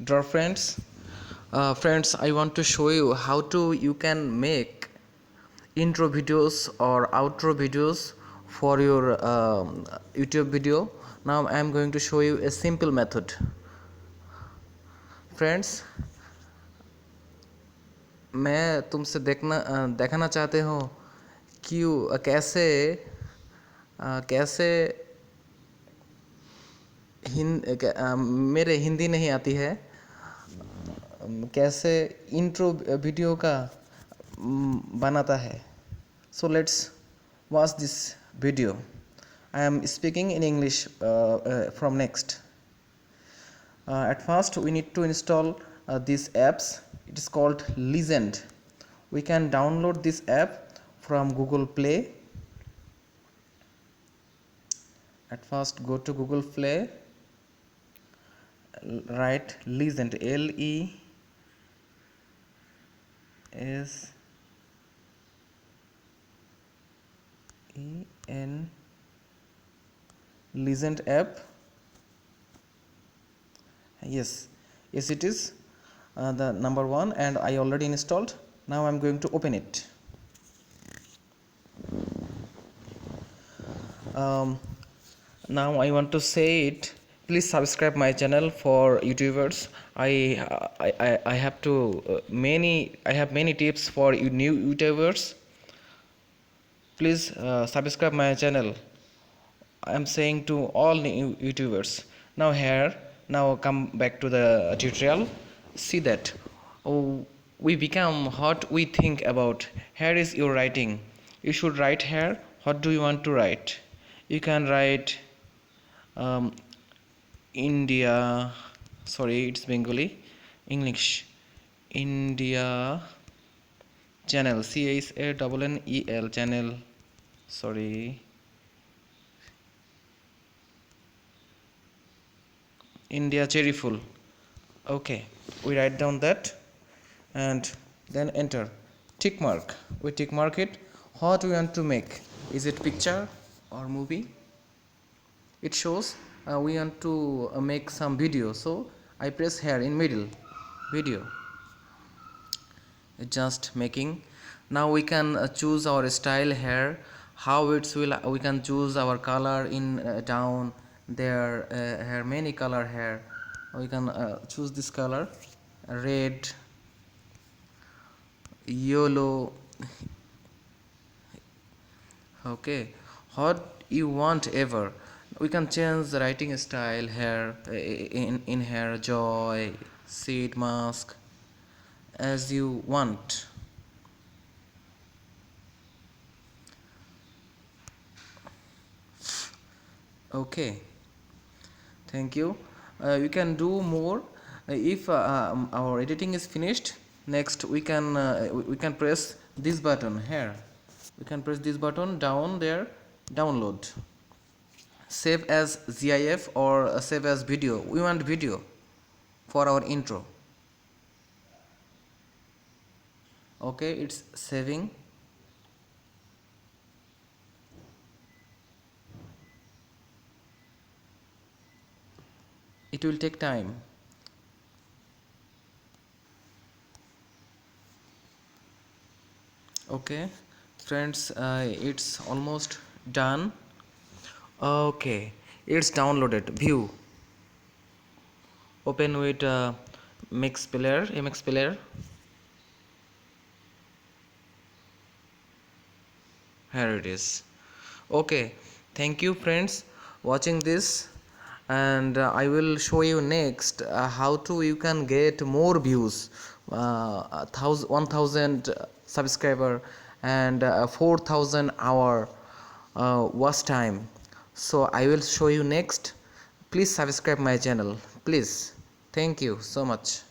Dear friends, I want to show you how to you can make intro videos or outro videos for your YouTube video. Now I am going to show you a simple method. Friends, मैं तुमसे दिखाना चाहते हो कि कैसे कैसे मेरे हिंदी नहीं आती है, कैसे इंट्रो वीडियो का बनाता है. So let's watch this video. I am speaking in English from next. At first we need to install these apps. It is called Legend. We can download this app from Google Play. At first go to Google Play, write Legend, L-E-S-E-N, Legend app. Yes, it is the number one, and I already installed. Now I'm going to open it. Now I want to say it. Please subscribe my channel for YouTubers. I have many tips for you new YouTubers. Please subscribe my channel. I am saying to all new YouTubers. Now come back to the tutorial. See that we become what we think about. Here is your writing. You should write here. What do you want to write? You can write India. Sorry, it's Bengali. English. India channel. CHANNEL channel. Sorry. India cherry full. Okay, we write down that and then enter. Tick mark. We tick mark it. What we want to make? Is it picture or movie? It shows we want to make some video, so I press here in middle video. Just making. Now we can choose our style here. How it will we can choose our color in down there. Here many color here. We can choose this color: red, yellow. Okay, what you want ever. We can change the writing style here in here, joy, seed, mask, as you want. Okay, thank you. You can do more if our editing is finished. Next we can press this button here. We can press this button down there, download, save as GIF or save as video. We want video for our intro. Okay, it's saving. It will take time. Okay friends, it's almost done. Okay, it's downloaded. View, open with MX Player. Here it is. Okay, thank you friends watching this, and I will show you next how to you can get more views, 1000 subscriber and 4000 hour watch time. So I will show you next. Please subscribe my channel, please. Thank you so much.